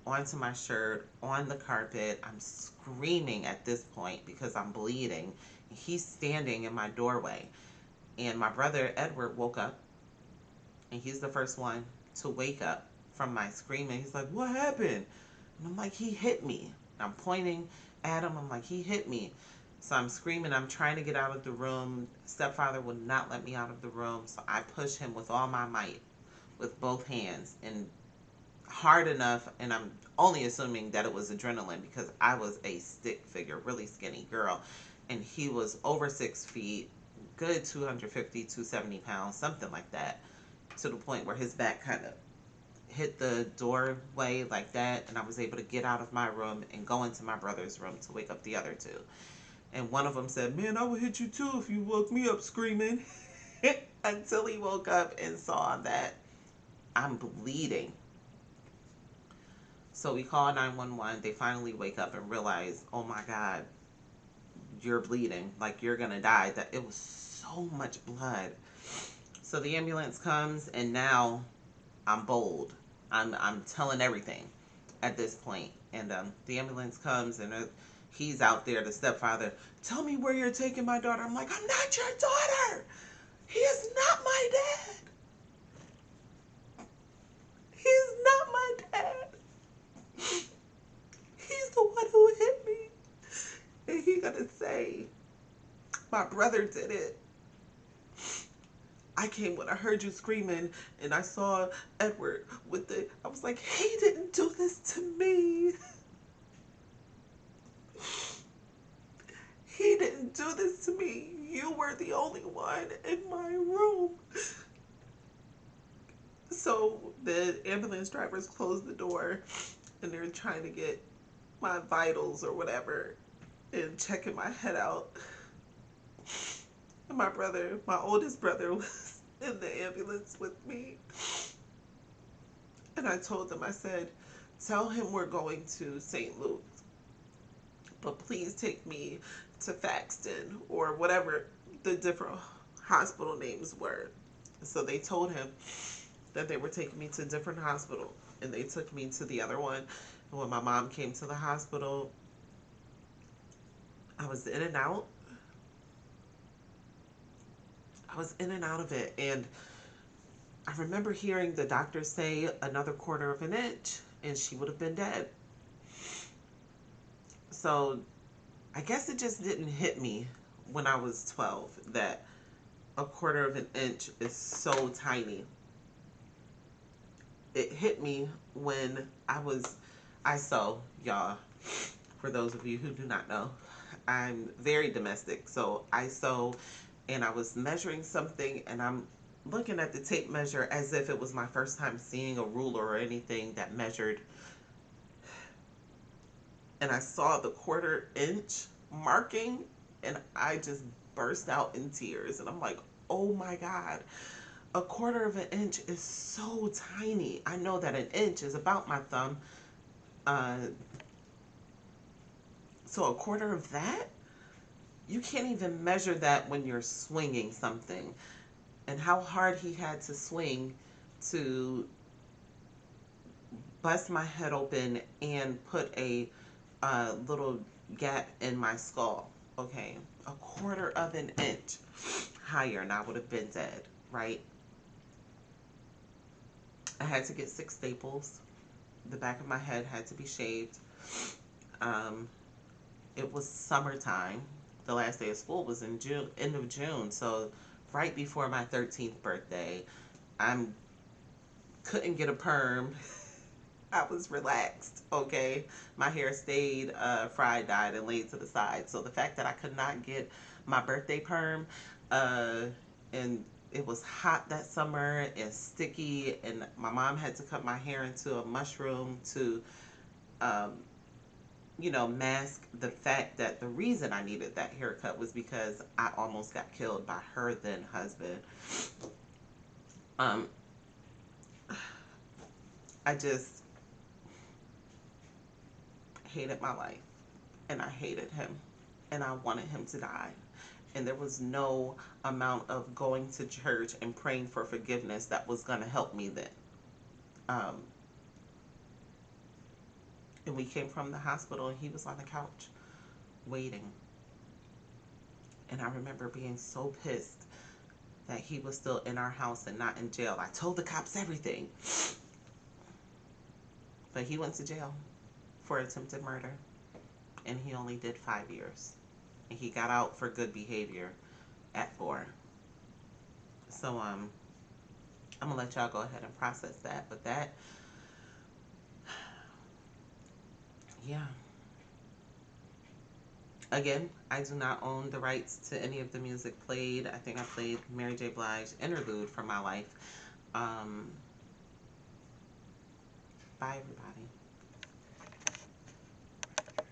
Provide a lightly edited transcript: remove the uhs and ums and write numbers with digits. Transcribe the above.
onto my shirt, on the carpet. I'm screaming at this point because I'm bleeding. He's standing in my doorway. And my brother Edward woke up, and he's the first one to wake up from my screaming. He's like, "What happened?" And I'm like, "He hit me." I'm pointing at him. I'm like, "He hit me." So I'm screaming. I'm trying to get out of the room. Stepfather would not let me out of the room. So I push him with all my might with both hands and hard enough. And I'm only assuming that it was adrenaline because I was a stick figure, really skinny girl. And he was over 6 feet, good 250, 270 pounds, something like that, to the point where his back kind of hit the doorway like that, and I was able to get out of my room and go into my brother's room to wake up the other two. And one of them said, "Man, I would hit you too if you woke me up screaming." Until he woke up and saw that I'm bleeding. So we call 911. They finally wake up and realize, "Oh my God, you're bleeding. Like you're gonna die." That it was so much blood. So the ambulance comes, and now I'm bold. I'm telling everything at this point. And the ambulance comes, and he's out there, the stepfather. "Tell me where you're taking my daughter." I'm like, "I'm not your daughter. He is not my dad. He is not my dad. He's the one who hit me." And he gonna say, "My brother did it. I came when I heard you screaming, and I saw Edward with the." I was like, "He didn't do this to me. He didn't do this to me. You were the only one in my room." So the ambulance drivers closed the door, and they're trying to get my vitals or whatever and checking my head out. And my brother, my oldest brother, was in the ambulance with me. And I told them, I said, "Tell him we're going to St. Luke's, but please take me to Faxton," or whatever the different hospital names were. So they told him that they were taking me to a different hospital, and they took me to the other one. And when my mom came to the hospital, I was in and out. I was in and out of it. And I remember hearing the doctor say another quarter of an inch, and she would have been dead. So I guess it just didn't hit me when I was 12 that a quarter of an inch is so tiny. It hit me when I sew, y'all. For those of you who do not know, I'm very domestic. So I sew, and I was measuring something, and I'm looking at the tape measure as if it was my first time seeing a ruler or anything that measured. And I saw the quarter inch marking, and I just burst out in tears. And I'm like, "Oh my God, a quarter of an inch is so tiny." I know that an inch is about my thumb. Uh, so a quarter of that? You can't even measure that when you're swinging something. And how hard he had to swing to bust my head open and put a little gap in my skull. Okay, a quarter of an inch higher, and I would have been dead, right? I had to get 6 staples. The back of my head had to be shaved. Um, it was summertime. The last day of school was in June, end of June. So right before my 13th birthday, I couldn't get a perm. I was relaxed, okay? My hair stayed fried, dyed, and laid to the side. So the fact that I could not get my birthday perm, uh, and it was hot that summer and sticky, and my mom had to cut my hair into a mushroom to, um, mask the fact that the reason I needed that haircut was because I almost got killed by her then husband. Um, I just hated my life, and I hated him, and I wanted him to die. And there was no amount of going to church and praying for forgiveness that was going to help me then. Um, And we came from the hospital and he was on the couch waiting. And I remember being so pissed that he was still in our house and not in jail. I told the cops everything. But he went to jail for attempted murder. And he only did 5 years. And he got out for good behavior at 4. So I'm gonna let y'all go ahead and process that. But that, yeah. Again, I do not own the rights to any of the music played. I think I played Mary J. Blige Interlude for my life. Bye, everybody.